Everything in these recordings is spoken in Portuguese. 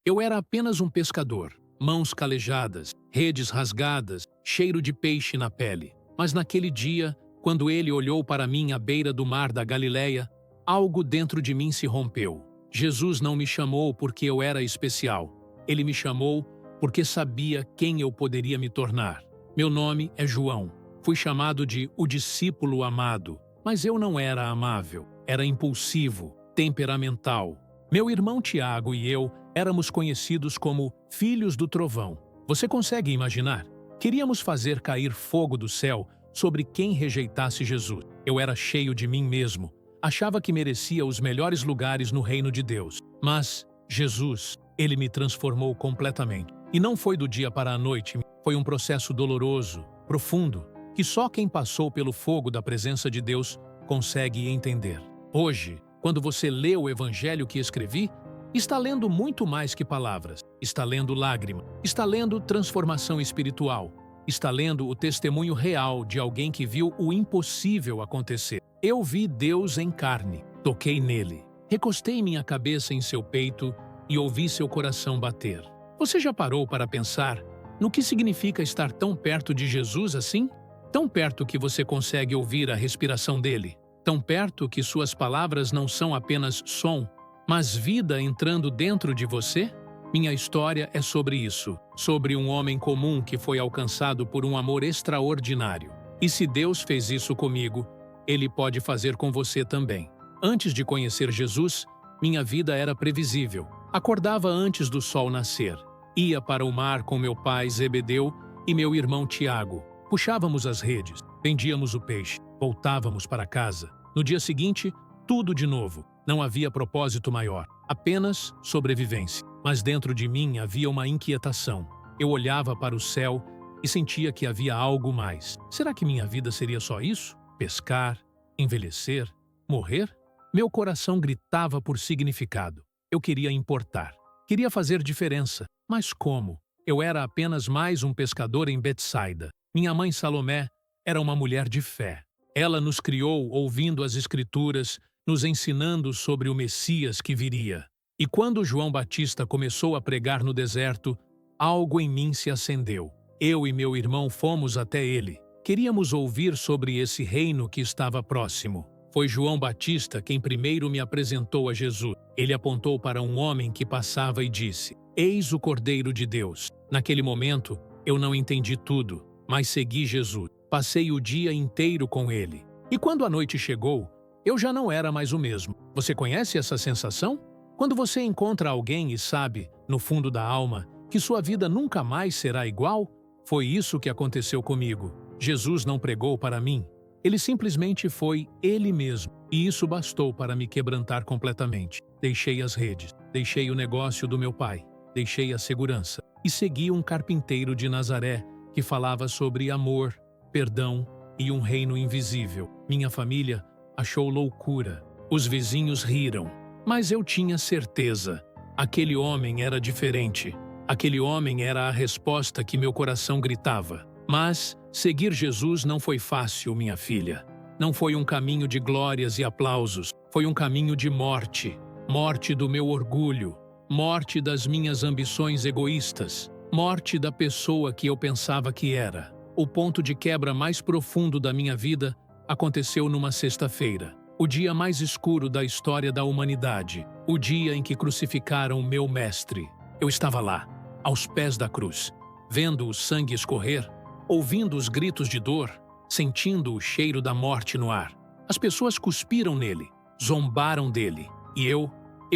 Eu era apenas um pescador, mãos calejadas, redes rasgadas, cheiro de peixe na pele. Mas naquele dia, quando ele olhou para mim à beira do mar da Galileia, algo dentro de mim se rompeu. Jesus não me chamou porque eu era especial. Ele me chamou porque sabia quem eu poderia me tornar. Meu nome é João. Fui chamado de o discípulo amado, mas eu não era amável. Era impulsivo, temperamental. Meu irmão Tiago e eu éramos conhecidos como filhos do trovão. Você consegue imaginar? Queríamos fazer cair fogo do céu sobre quem rejeitasse Jesus. Eu era cheio de mim mesmo. Achava que merecia os melhores lugares no reino de Deus. Mas Jesus, ele me transformou completamente. E não foi do dia para a noite. Foi um processo doloroso, profundo, que só quem passou pelo fogo da presença de Deus consegue entender. Hoje, quando você lê o evangelho que escrevi, está lendo muito mais que palavras. Está lendo lágrima. Está lendo transformação espiritual. Está lendo o testemunho real de alguém que viu o impossível acontecer. Eu vi Deus em carne. Toquei nele. Recostei minha cabeça em seu peito e ouvi seu coração bater. Você já parou para pensar no que significa estar tão perto de Jesus assim? Tão perto que você consegue ouvir a respiração dele. Tão perto que suas palavras não são apenas som, mas vida entrando dentro de você? Minha história é sobre isso, sobre um homem comum que foi alcançado por um amor extraordinário. E se Deus fez isso comigo, Ele pode fazer com você também. Antes de conhecer Jesus, minha vida era previsível. Acordava antes do sol nascer. Ia para o mar com meu pai Zebedeu e meu irmão Tiago. Puxávamos as redes, vendíamos o peixe, voltávamos para casa. No dia seguinte, tudo de novo. Não havia propósito maior, apenas sobrevivência. Mas dentro de mim havia uma inquietação. Eu olhava para o céu e sentia que havia algo mais. Será que minha vida seria só isso? Pescar, envelhecer, morrer? Meu coração gritava por significado. Eu queria importar. Queria fazer diferença. Mas como? Eu era apenas mais um pescador em Betsaida. Minha mãe Salomé era uma mulher de fé. Ela nos criou ouvindo as Escrituras, nos ensinando sobre o Messias que viria. E quando João Batista começou a pregar no deserto, algo em mim se acendeu. Eu e meu irmão fomos até ele. Queríamos ouvir sobre esse reino que estava próximo. Foi João Batista quem primeiro me apresentou a Jesus. Ele apontou para um homem que passava e disse: "Eis o Cordeiro de Deus." Naquele momento, eu não entendi tudo, mas segui Jesus. Passei o dia inteiro com ele. E quando a noite chegou, eu já não era mais o mesmo. Você conhece essa sensação? Quando você encontra alguém e sabe, no fundo da alma, que sua vida nunca mais será igual? Foi isso que aconteceu comigo. Jesus não pregou para mim. Ele simplesmente foi Ele mesmo. E isso bastou para me quebrantar completamente. Deixei as redes, deixei o negócio do meu pai, deixei a segurança e segui um carpinteiro de Nazaré que falava sobre amor, perdão e um reino invisível. Minha família achou loucura. Os vizinhos riram. Mas eu tinha certeza. Aquele homem era diferente. Aquele homem era a resposta que meu coração gritava. Mas seguir Jesus não foi fácil, minha filha. Não foi um caminho de glórias e aplausos. Foi um caminho de morte. Morte do meu orgulho. Morte das minhas ambições egoístas. Morte da pessoa que eu pensava que era. O ponto de quebra mais profundo da minha vida aconteceu numa sexta-feira. O dia mais escuro da história da humanidade. O dia em que crucificaram meu mestre. Eu estava lá, aos pés da cruz, vendo o sangue escorrer, ouvindo os gritos de dor, sentindo o cheiro da morte no ar. As pessoas cuspiram nele, zombaram dele. E eu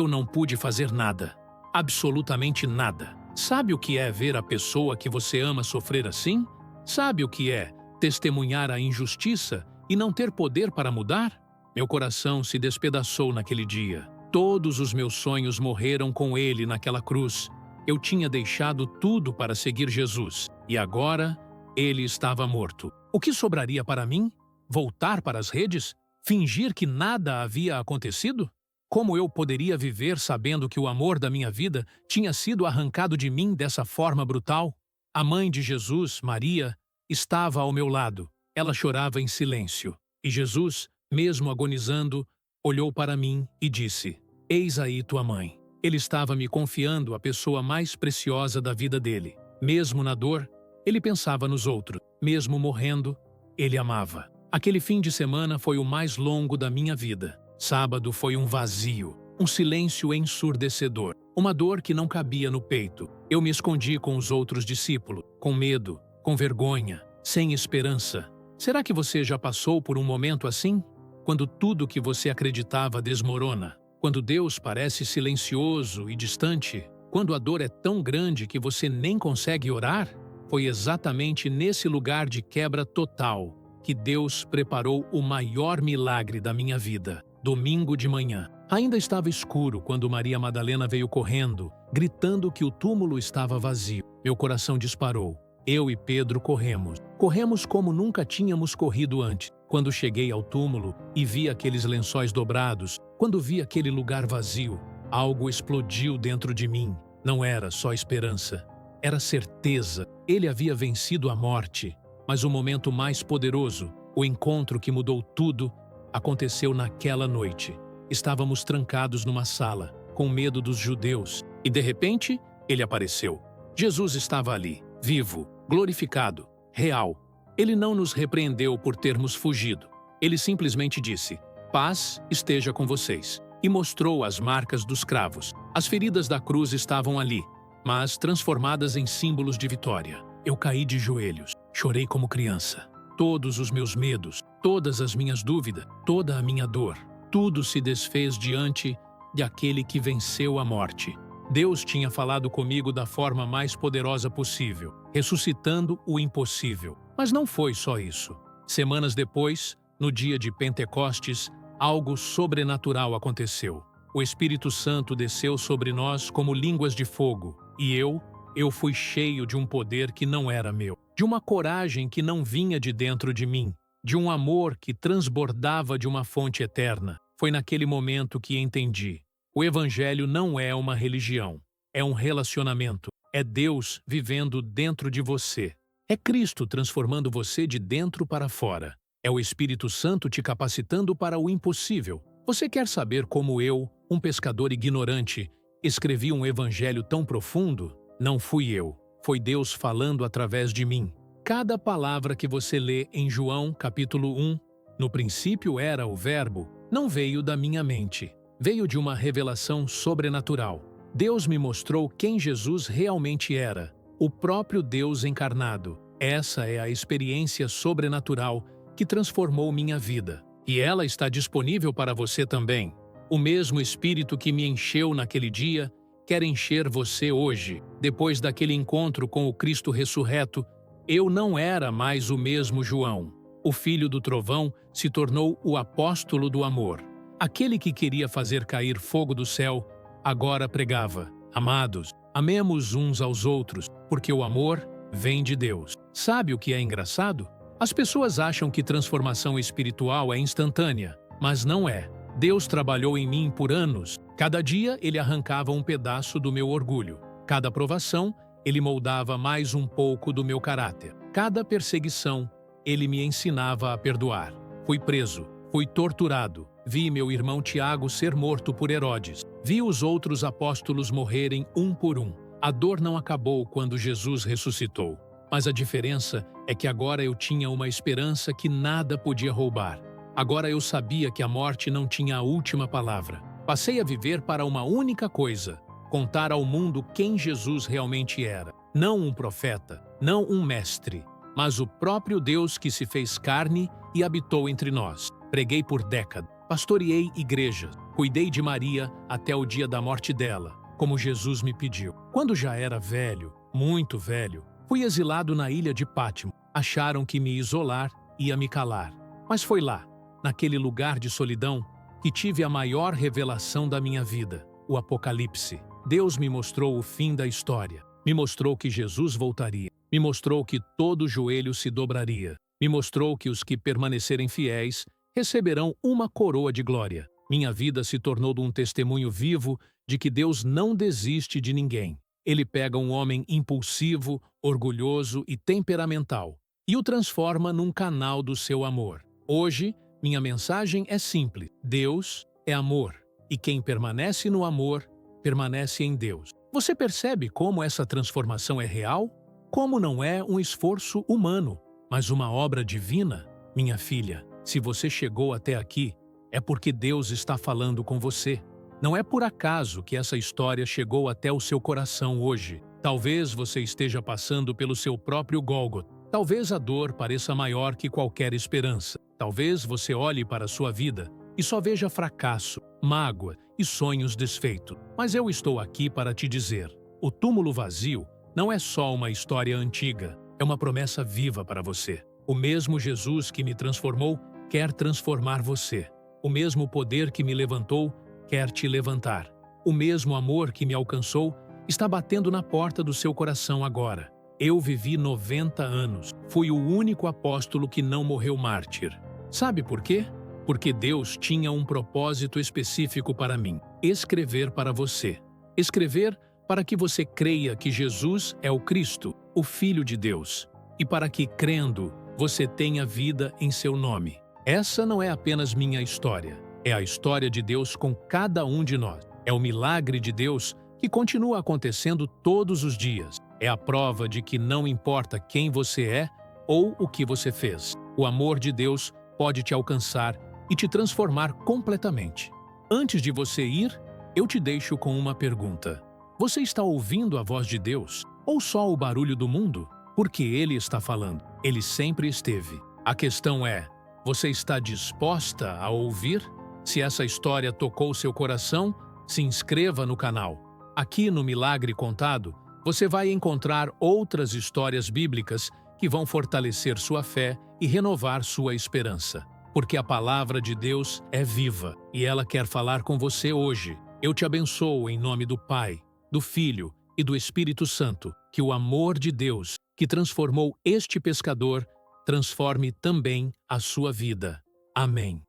não pude fazer nada. Absolutamente nada. Sabe o que é ver a pessoa que você ama sofrer assim? Sabe o que é testemunhar a injustiça e não ter poder para mudar? Meu coração se despedaçou naquele dia. Todos os meus sonhos morreram com ele naquela cruz. Eu tinha deixado tudo para seguir Jesus. E agora, ele estava morto. O que sobraria para mim? Voltar para as redes? Fingir que nada havia acontecido? Como eu poderia viver sabendo que o amor da minha vida tinha sido arrancado de mim dessa forma brutal? A mãe de Jesus, Maria, estava ao meu lado. Ela chorava em silêncio. E Jesus, mesmo agonizando, olhou para mim e disse: "Eis aí tua mãe." Ele estava me confiando a pessoa mais preciosa da vida dele. Mesmo na dor, ele pensava nos outros. Mesmo morrendo, ele amava. Aquele fim de semana foi o mais longo da minha vida. Sábado foi um vazio, um silêncio ensurdecedor, uma dor que não cabia no peito. Eu me escondi com os outros discípulos, com medo, com vergonha, sem esperança. Será que você já passou por um momento assim? Quando tudo que você acreditava desmorona? Quando Deus parece silencioso e distante? Quando a dor é tão grande que você nem consegue orar? Foi exatamente nesse lugar de quebra total que Deus preparou o maior milagre da minha vida. Domingo de manhã. Ainda estava escuro quando Maria Madalena veio correndo, gritando que o túmulo estava vazio. Meu coração disparou. Eu e Pedro corremos. Corremos como nunca tínhamos corrido antes. Quando cheguei ao túmulo e vi aqueles lençóis dobrados, quando vi aquele lugar vazio, algo explodiu dentro de mim. Não era só esperança, era certeza. Ele havia vencido a morte. Mas o momento mais poderoso, o encontro que mudou tudo, aconteceu naquela noite. Estávamos trancados numa sala, com medo dos judeus, e de repente, ele apareceu. Jesus estava ali, vivo, glorificado, real. Ele não nos repreendeu por termos fugido. Ele simplesmente disse: "Paz esteja com vocês", e mostrou as marcas dos cravos. As feridas da cruz estavam ali, mas transformadas em símbolos de vitória. Eu caí de joelhos, chorei como criança. Todos os meus medos, todas as minhas dúvidas, toda a minha dor, tudo se desfez diante de aquele que venceu a morte. Deus tinha falado comigo da forma mais poderosa possível, ressuscitando o impossível. Mas não foi só isso. Semanas depois, no dia de Pentecostes, algo sobrenatural aconteceu. O Espírito Santo desceu sobre nós como línguas de fogo, e eu fui cheio de um poder que não era meu, de uma coragem que não vinha de dentro de mim, de um amor que transbordava de uma fonte eterna. Foi naquele momento que entendi. O Evangelho não é uma religião, é um relacionamento. É Deus vivendo dentro de você. É Cristo transformando você de dentro para fora. É o Espírito Santo te capacitando para o impossível. Você quer saber como eu, um pescador ignorante, escrevi um evangelho tão profundo? Não fui eu. Foi Deus falando através de mim. Cada palavra que você lê em João, capítulo 1, no princípio era o Verbo, não veio da minha mente. Veio de uma revelação sobrenatural. Deus me mostrou quem Jesus realmente era, o próprio Deus encarnado. Essa é a experiência sobrenatural que transformou minha vida. E ela está disponível para você também. O mesmo Espírito que me encheu naquele dia quer encher você hoje. Depois daquele encontro com o Cristo ressurreto, eu não era mais o mesmo João. O filho do trovão se tornou o apóstolo do amor. Aquele que queria fazer cair fogo do céu, agora pregava: "Amados, amemos uns aos outros, porque o amor vem de Deus." Sabe o que é engraçado? As pessoas acham que transformação espiritual é instantânea, mas não é. Deus trabalhou em mim por anos. Cada dia ele arrancava um pedaço do meu orgulho. Cada provação, ele moldava mais um pouco do meu caráter. Cada perseguição, ele me ensinava a perdoar. Fui preso, fui torturado. Vi meu irmão Tiago ser morto por Herodes. Vi os outros apóstolos morrerem um por um. A dor não acabou quando Jesus ressuscitou. Mas a diferença é que agora eu tinha uma esperança que nada podia roubar. Agora eu sabia que a morte não tinha a última palavra. Passei a viver para uma única coisa: contar ao mundo quem Jesus realmente era. Não um profeta, não um mestre, mas o próprio Deus que se fez carne e habitou entre nós. Preguei por décadas. Pastoreei igrejas, cuidei de Maria até o dia da morte dela, como Jesus me pediu. Quando já era velho, muito velho, fui exilado na ilha de Pátimo. Acharam que me isolar ia me calar. Mas foi lá, naquele lugar de solidão, que tive a maior revelação da minha vida, o Apocalipse. Deus me mostrou o fim da história. Me mostrou que Jesus voltaria. Me mostrou que todo joelho se dobraria. Me mostrou que os que permanecerem fiéis receberão uma coroa de glória. Minha vida se tornou um testemunho vivo de que Deus não desiste de ninguém. Ele pega um homem impulsivo, orgulhoso e temperamental e o transforma num canal do seu amor. Hoje, minha mensagem é simples: Deus é amor, e quem permanece no amor, permanece em Deus. Você percebe como essa transformação é real? Como não é um esforço humano, mas uma obra divina? Minha filha, se você chegou até aqui, é porque Deus está falando com você. Não é por acaso que essa história chegou até o seu coração hoje. Talvez você esteja passando pelo seu próprio Gólgota. Talvez a dor pareça maior que qualquer esperança. Talvez você olhe para a sua vida e só veja fracasso, mágoa e sonhos desfeitos. Mas eu estou aqui para te dizer: o túmulo vazio não é só uma história antiga, é uma promessa viva para você. O mesmo Jesus que me transformou quer transformar você. O mesmo poder que me levantou quer te levantar. O mesmo amor que me alcançou está batendo na porta do seu coração agora. Eu vivi 90 anos. Fui o único apóstolo que não morreu mártir. Sabe por quê? Porque Deus tinha um propósito específico para mim: escrever para você. Escrever para que você creia que Jesus é o Cristo, o Filho de Deus, e para que, crendo, você tenha vida em seu nome. Essa não é apenas minha história, é a história de Deus com cada um de nós. É o milagre de Deus que continua acontecendo todos os dias. É a prova de que não importa quem você é ou o que você fez, o amor de Deus pode te alcançar e te transformar completamente. Antes de você ir, eu te deixo com uma pergunta. Você está ouvindo a voz de Deus ou só o barulho do mundo? Porque Ele está falando. Ele sempre esteve. A questão é: você está disposta a ouvir? Se essa história tocou seu coração, se inscreva no canal. Aqui no Milagre Contado, você vai encontrar outras histórias bíblicas que vão fortalecer sua fé e renovar sua esperança. Porque a palavra de Deus é viva e ela quer falar com você hoje. Eu te abençoo em nome do Pai, do Filho e do Espírito Santo. Que o amor de Deus, que transformou este pescador, transforme também a sua vida. Amém.